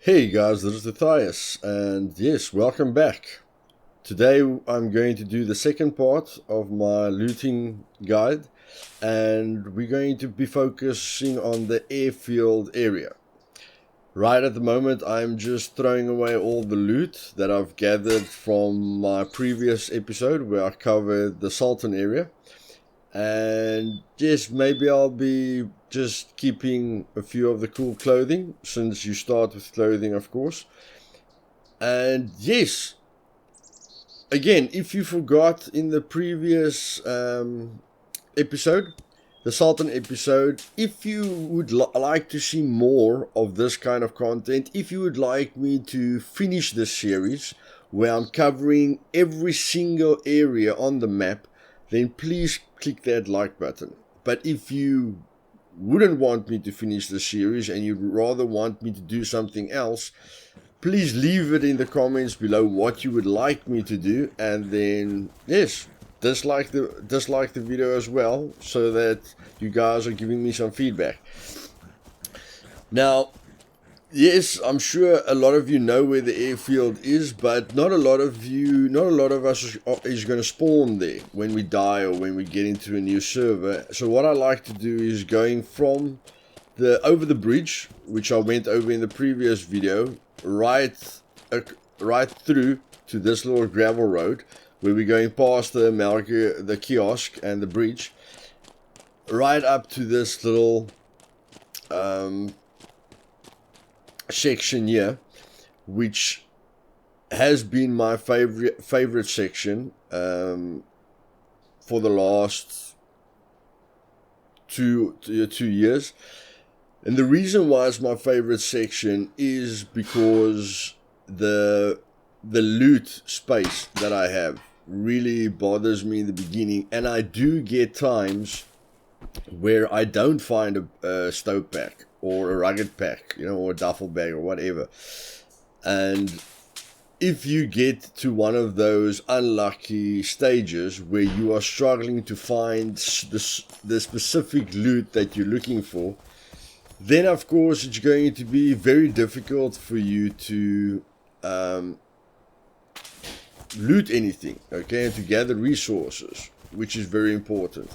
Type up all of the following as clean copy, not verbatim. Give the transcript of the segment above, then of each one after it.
Hey guys, this is Luthais, and yes, welcome back. Today I'm going to do the second part of my looting guide, and we're going to be focusing on the airfield area. Right at the moment I'm just throwing away all the loot that I've gathered from my previous episode where I covered the Sultan area. And yes, maybe I'll be just keeping a few of the cool clothing, since you start with clothing, of course. And yes, again, if you forgot in the previous episode, the Sultan episode, if you would like to see more of this kind of content, if you would like me to finish this series where I'm covering every single area on the map, then please click that like button. But if you wouldn't want me to finish the series and you'd rather want me to do something else, please leave it in the comments below what you would like me to do, and then yes, dislike the video as well, so that you guys are giving me some feedback. Now, yes, I'm sure a lot of you know where the airfield is, but not a lot of us is going to spawn there when we die or when we get into a new server. So what I like to do is going from over the bridge, which I went over in the previous video, right through to this little gravel road where we're going past the kiosk and the bridge, right up to this little section here, which has been my favorite section for the last two years. And the reason why it's my favorite section is because the loot space that I have really bothers me in the beginning, and I do get times where I don't find a stove pack or a rugged pack, or a duffel bag or whatever. And if you get to one of those unlucky stages where you are struggling to find the specific loot that you're looking for, then of course it's going to be very difficult for you to loot anything, okay, and to gather resources, which is very important.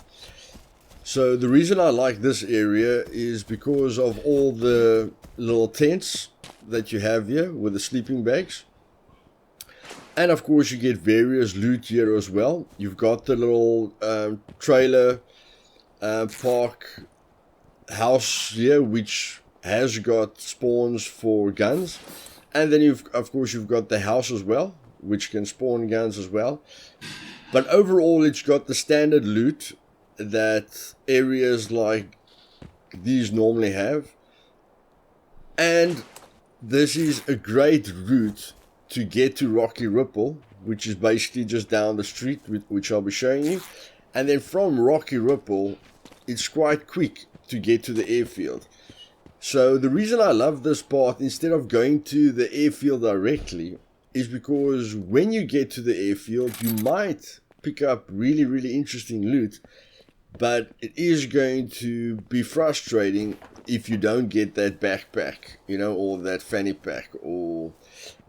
So the reason I like this area is because of all the little tents that you have here with the sleeping bags. And of course you get various loot here as well. You've got the little trailer park house here, which has got spawns for guns. And then you've got the house as well, which can spawn guns as well. But overall it's got the standard loot that areas like these normally have, and this is a great route to get to Rocky Ripple, which is basically just down the street, which I'll be showing you. And then from Rocky Ripple it's quite quick to get to the airfield. So the reason I love this part instead of going to the airfield directly is because when you get to the airfield you might pick up really interesting loot, but it is going to be frustrating if you don't get that backpack, or that fanny pack, or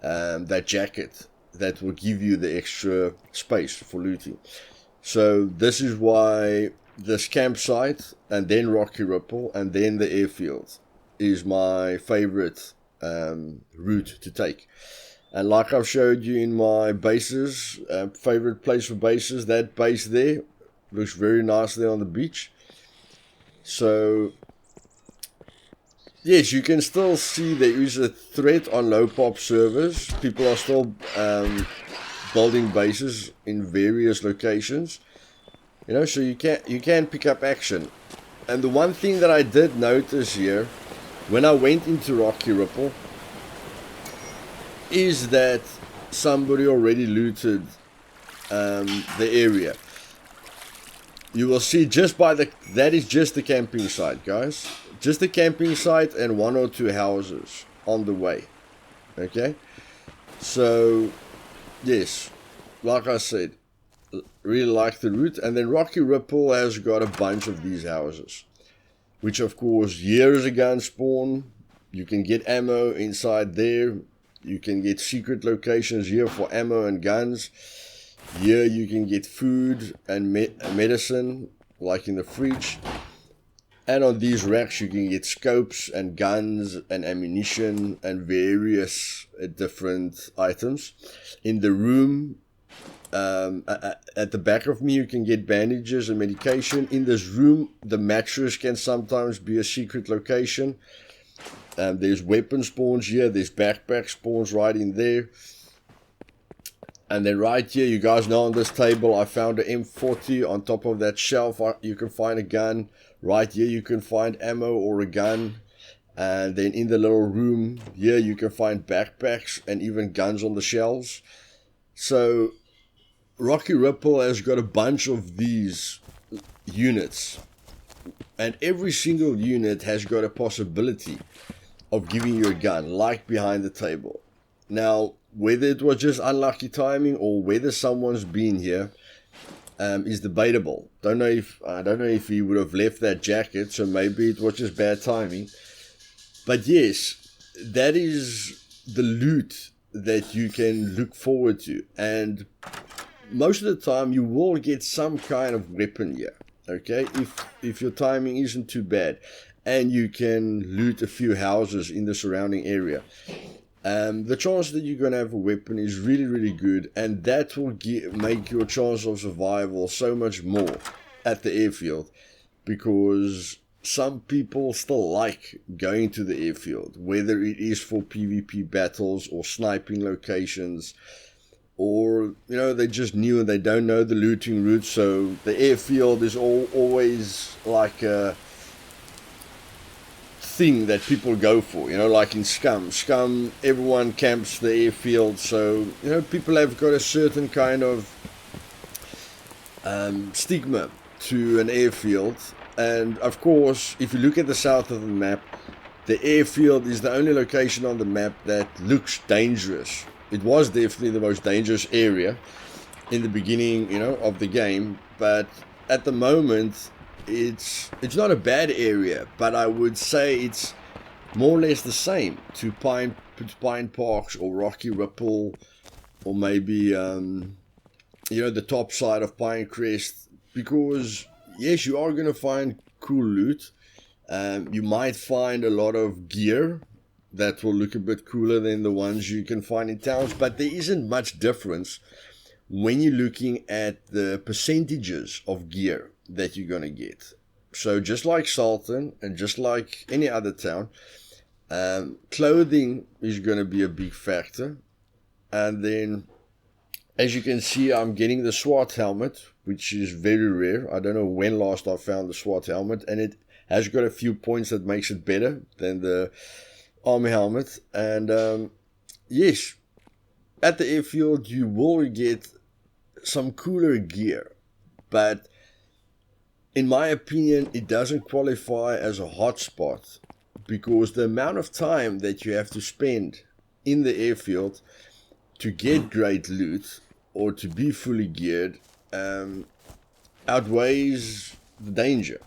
that jacket that will give you the extra space for looting. So this is why this campsite, and then Rocky Ripple, and then the airfield is my favorite route to take. And like I've showed you in my bases, favorite place for bases, that base there looks very nice there on the beach. So yes, you can still see there is a threat on low pop servers. People are still building bases in various locations, so you can pick up action. And the one thing that I did notice here when I went into Rocky Ripple is that somebody already looted the area. You will see just by that is just the camping site, guys. Just the camping site and one or two houses on the way. Okay? So, yes, like I said, really like the route. And then Rocky Ripple has got a bunch of these houses, which of course here is a gun spawn, You can get ammo inside there. You can get secret locations here for ammo and guns. Here you can get food and medicine, like in the fridge. And on these racks you can get scopes and guns and ammunition and various different items. In the room, at the back of me, you can get bandages and medication. In this room, the mattress can sometimes be a secret location. There's weapon spawns here. There's backpack spawns right in there. And then right here, you guys know on this table, I found an M40. On top of that shelf, you can find a gun. Right here, you can find ammo or a gun. And then in the little room here, you can find backpacks and even guns on the shelves. So Rocky Ripple has got a bunch of these units. And every single unit has got a possibility of giving you a gun, like behind the table. Now, whether it was just unlucky timing or whether someone's been here is debatable. I don't know if he would have left that jacket, so maybe it was just bad timing. But yes, that is the loot that you can look forward to, and most of the time you will get some kind of weapon here. Okay, if your timing isn't too bad, and you can loot a few houses in the surrounding area. The chance that you're going to have a weapon is really, really good, and that will make your chance of survival so much more at the airfield, because some people still like going to the airfield, whether it is for PvP battles or sniping locations, or, you know, they just new and they don't know the looting route, so the airfield is always like a thing that people go for, you know, like in Scum, everyone camps the airfield, so, you know, people have got a certain kind of stigma to an airfield. And of course, if you look at the south of the map, the airfield is the only location on the map that looks dangerous. It was definitely the most dangerous area in the beginning, you know, of the game, but at the moment it's not a bad area, but I would say it's more or less the same to Pine Parks or Rocky Ripple, or maybe you know, the top side of Pinecrest, because yes, you are going to find cool loot. You might find a lot of gear that will look a bit cooler than the ones you can find in towns, but there isn't much difference when you're looking at the percentages of gear that you're going to get. So just like Sultan and just like any other town, clothing is going to be a big factor. And then, as you can see, I'm getting the SWAT helmet, which is very rare. I don't know when last I found the SWAT helmet, and it has got a few points that makes it better than the army helmet. And yes, at the airfield you will get some cooler gear, but in my opinion it doesn't qualify as a hotspot, because the amount of time that you have to spend in the airfield to get great loot or to be fully geared outweighs the danger.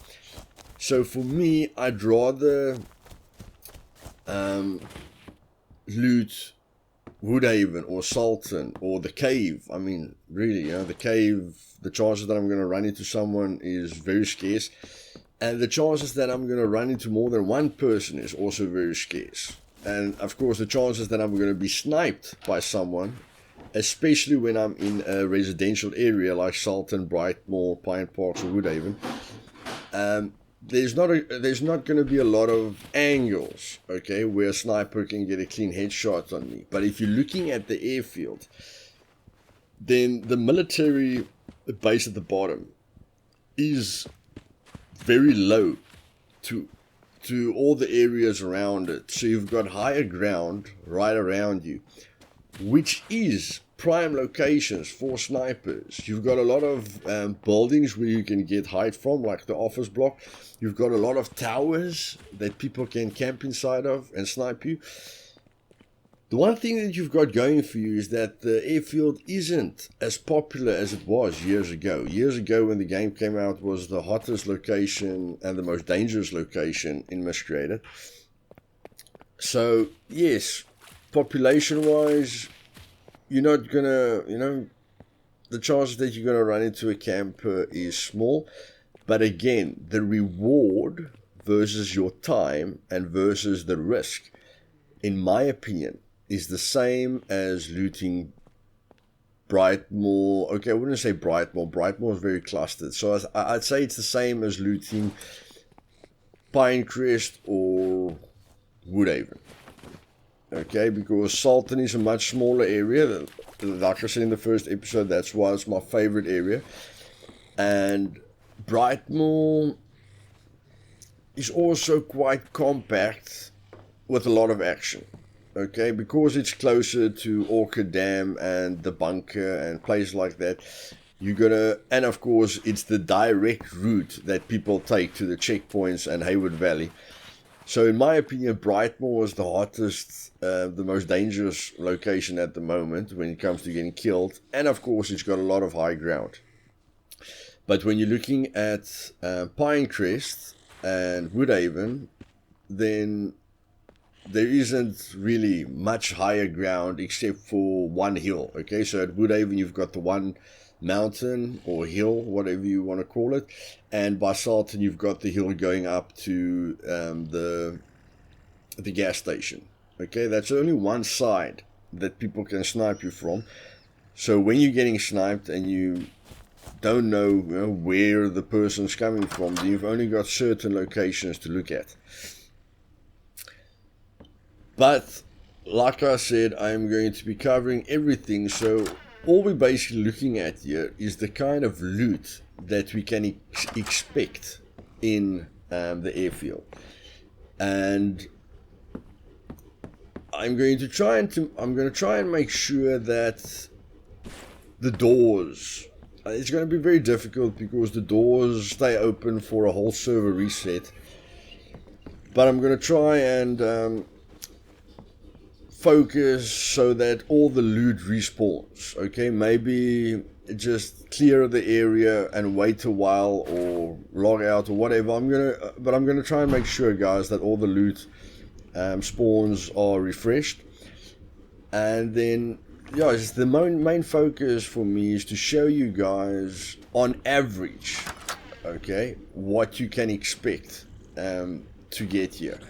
So for me, I'd rather loot Woodhaven or Sultan or the cave. I mean, really, you know, the cave, the chances that I'm going to run into someone is very scarce, and the chances that I'm going to run into more than one person is also very scarce. And of course, the chances that I'm going to be sniped by someone, especially when I'm in a residential area like Sultan, Brightmoor, Pine Parks or Woodhaven, there's not going to be a lot of angles, okay, where a sniper can get a clean headshot on me. But if you're looking at the airfield, then the military base at the bottom is very low to all the areas around it. So you've got higher ground right around you, which is prime locations for snipers. You've got a lot of buildings where you can get height from, like the office block. You've got a lot of towers that people can camp inside of and snipe you. The one thing that you've got going for you is that the airfield isn't as popular as it was years ago. Years ago, when the game came out, it was the hottest location and the most dangerous location in Miscreated. So, yes, population-wise, you're not gonna, the chances that you're gonna run into a camper is small. But again, the reward versus your time and versus the risk, in my opinion, is the same as looting Brightmoor. Okay, I wouldn't say Brightmoor. Brightmoor is very clustered. So I'd say it's the same as looting Pinecrest or Woodhaven. Okay, because Salton is a much smaller area. Like I said in the first episode, that's why it's my favorite area. And Brightmoor is also quite compact with a lot of action. Okay, because it's closer to Orchid Dam and the bunker and places like that, you're gonna, and of course it's the direct route that people take to the checkpoints and Hayward Valley. So in my opinion, Brightmoor is the hottest, the most dangerous location at the moment when it comes to getting killed, and of course it's got a lot of high ground. But when you're looking at Pinecrest and Woodhaven, then there isn't really much higher ground except for one hill. Okay, so at Woodhaven you've got the one mountain or hill, whatever you want to call it, and by Salton you've got the hill going up to the gas station. Okay, that's only one side that people can snipe you from. So when you're getting sniped and you don't know, where the person's coming from, then you've only got certain locations to look at. But like I said, I'm going to be covering everything, so all we're basically looking at here is the kind of loot that we can expect in the airfield. And I'm going to try and make sure that the doors, it's going to be very difficult because the doors stay open for a whole server reset. But I'm going to try and focus so that all the loot respawns. Okay, maybe just clear the area and wait a while or log out or whatever. I'm gonna try and make sure, guys, that all the loot spawns are refreshed. And then, yeah, the main focus for me is to show you guys on average, okay, what you can expect to get here.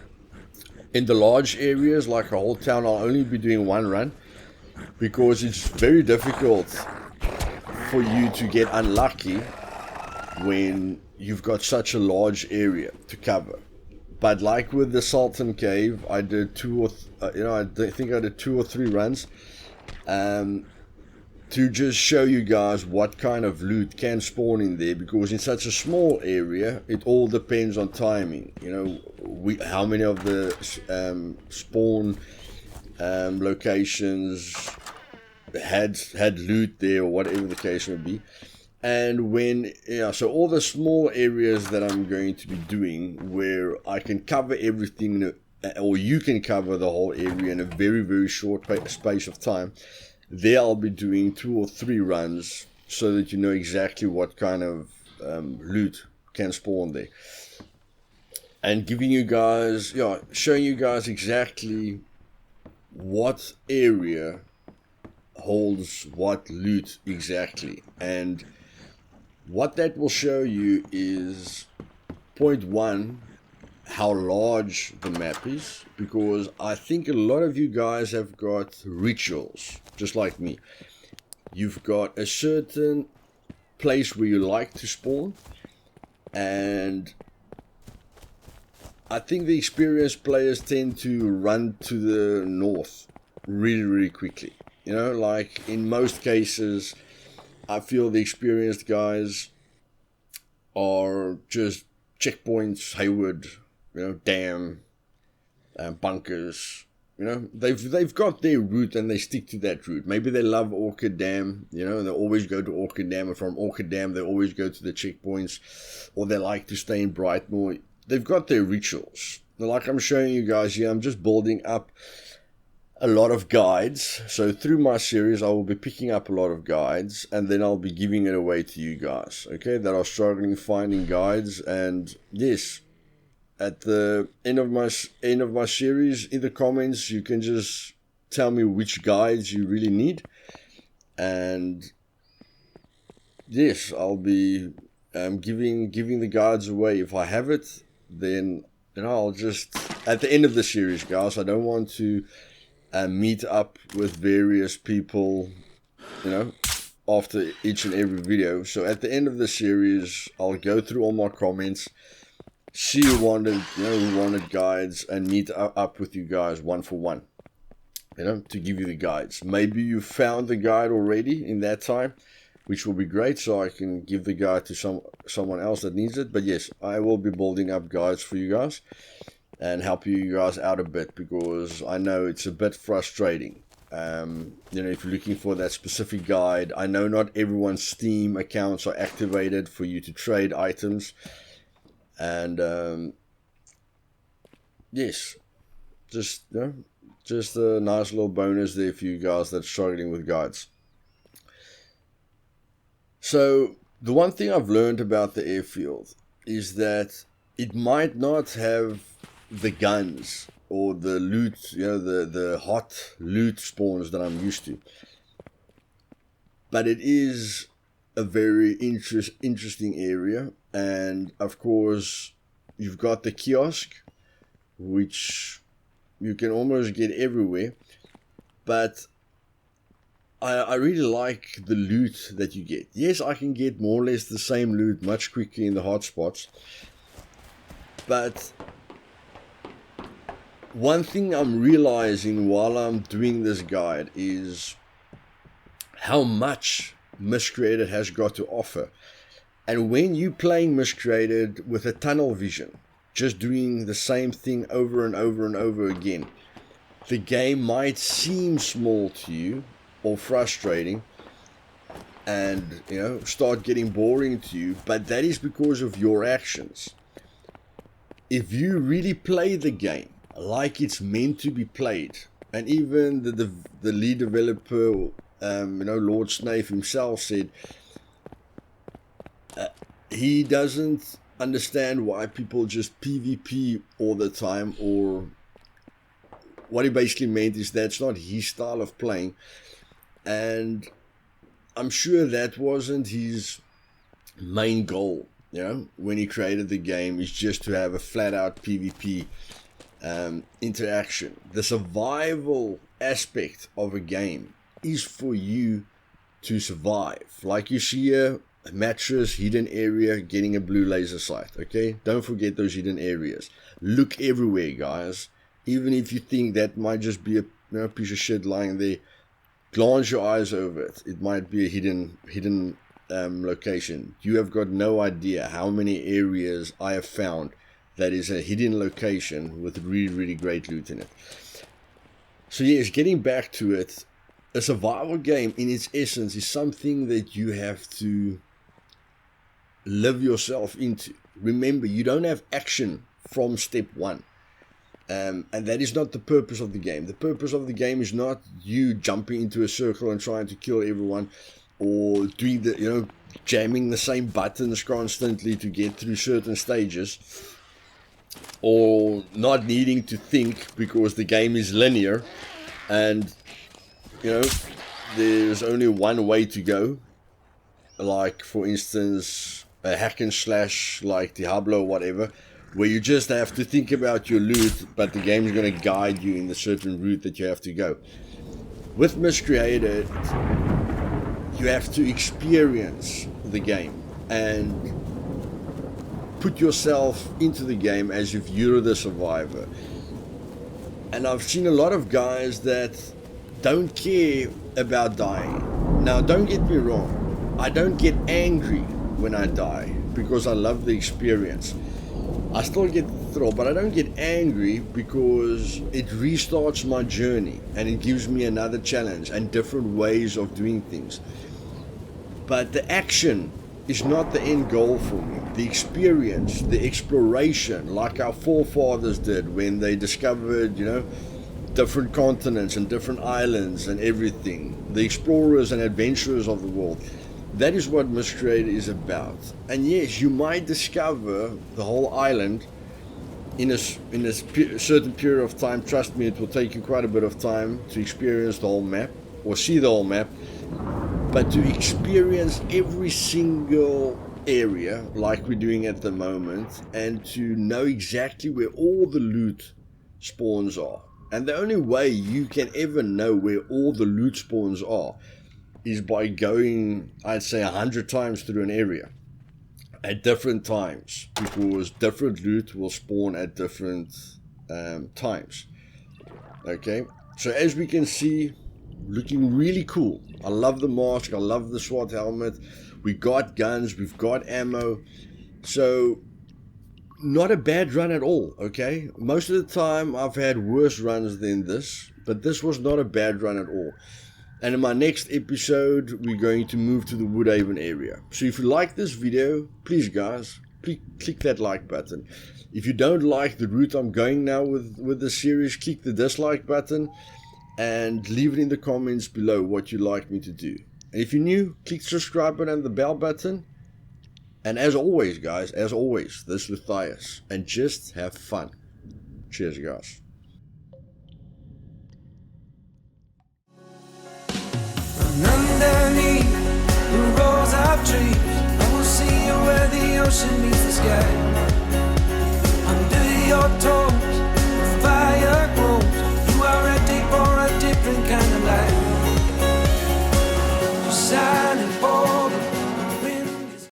In the large areas like a whole town, I'll only be doing one run because it's very difficult for you to get unlucky when you've got such a large area to cover. But like with the Salton Cave, I did I think I did 2 or 3 runs to just show you guys what kind of loot can spawn in there, because in such a small area, it all depends on timing. How many of the spawn locations had loot there, or whatever the case may be. And so all the small areas that I'm going to be doing, where I can cover everything, or you can cover the whole area in a very, very short space of time, there I'll be doing 2 or 3 runs so that you know exactly what kind of loot can spawn there. And giving you guys, showing you guys exactly what area holds what loot exactly. And what that will show you is, point 1, how large the map is, because I think a lot of you guys have got rituals, just like me. You've got a certain place where you like to spawn, and I think the experienced players tend to run to the north really, really quickly. Like in most cases, I feel the experienced guys are just checkpoints, Hayward, dam, bunkers. They've got their route and they stick to that route. Maybe they love Orchid Dam, they always go to Orchid Dam, and from Orchid Dam they always go to the checkpoints, or they like to stay in Brightmoor. They've got their rituals. Like I'm showing you guys here, I'm just building up a lot of guides. So through my series I will be picking up a lot of guides, and then I'll be giving it away to you guys, okay, that are struggling finding guides. And yes, at the end of my series, in the comments, you can just tell me which guides you really need, and yes, I'll be giving the guides away. If I have it, then I'll just, at the end of the series, guys, I don't want to meet up with various people, after each and every video. So at the end of the series, I'll go through all my comments, see who wanted guides, and meet up with you guys one for one, to give you the guides. Maybe you found the guide already in that time, which will be great, so I can give the guide to someone else that needs it. But yes, I will be building up guides for you guys and help you guys out a bit, because I know it's a bit frustrating. If you're looking for that specific guide, I know not everyone's Steam accounts are activated for you to trade items, and yes, just a nice little bonus there for you guys that's struggling with guides. So the one thing I've learned about the Airfield is that it might not have the guns or the loot, the hot loot spawns that I'm used to, but it is a very interesting area. And of course, you've got the kiosk, which you can almost get everywhere, but I really like the loot that you get. Yes, I can get more or less the same loot much quicker in the hotspots, but one thing I'm realizing while I'm doing this guide is how much Miscreated has got to offer. And when you're playing Miscreated with a tunnel vision, just doing the same thing over and over and over again, the game might seem small to you or frustrating and start getting boring to you, but that is because of your actions. If you really play the game like it's meant to be played, and even the lead developer, Lord Snape himself said he doesn't understand why people just PvP all the time, or what he basically meant is that's not his style of playing. And I'm sure that wasn't his main goal, when he created the game, is just to have a flat out PvP interaction. The survival aspect of a game is for you to survive. Like you see here, a mattress, hidden area, getting a blue laser sight. Okay, don't forget those hidden areas. Look everywhere, guys. Even if you think that might just be a piece of shit lying there, glance your eyes over it. It might be a hidden location. You have got no idea how many areas I have found that is a hidden location with really, really great loot in it. So yes, getting back to it, a survival game in its essence is something that you have to live yourself into. Remember, you don't have action from step one. And that is not the purpose of the game. The purpose of the game is not you jumping into a circle and trying to kill everyone, or doing jamming the same buttons constantly to get through certain stages, or not needing to think because the game is linear and there's only one way to go. Like, for instance, a hack and slash like Diablo or whatever, where you just have to think about your loot, but the game is going to guide you in the certain route that you have to go. With Miscreated, you have to experience the game and put yourself into the game as if you're the survivor. And I've seen a lot of guys that don't care about dying. Now, don't get me wrong, I don't get angry when I die because I love the experience. I still get the thrill, but I don't get angry because it restarts my journey and it gives me another challenge and different ways of doing things. But the action is not the end goal for me. The experience, the exploration, like our forefathers did when they discovered, different continents and different islands and everything. The explorers and adventurers of the world. That is what Miscreated is about. And yes, you might discover the whole island in a certain period of time. Trust me, it will take you quite a bit of time to experience the whole map or see the whole map, but to experience every single area like we're doing at the moment, and to know exactly where all the loot spawns are. And the only way you can ever know where all the loot spawns are is by going, I'd say, 100 times through an area at different times, because different loot will spawn at different times. Okay, so as we can see, looking really cool. I love the mask, I love the SWAT helmet. We got guns, we've got ammo, so not a bad run at all. Okay, most of the time I've had worse runs than this, but this was not a bad run at all. And in my next episode, we're going to move to the Woodhaven area. So if you like this video, please guys, click that like button. If you don't like the route I'm going now with this series, click the dislike button and leave it in the comments below what you'd like me to do. And if you're new, click the subscribe button and the bell button. And as always, guys, as always, this is Luthais, and just have fun. Cheers, guys. Underneath the rows of trees, I will see you where the ocean meets the sky.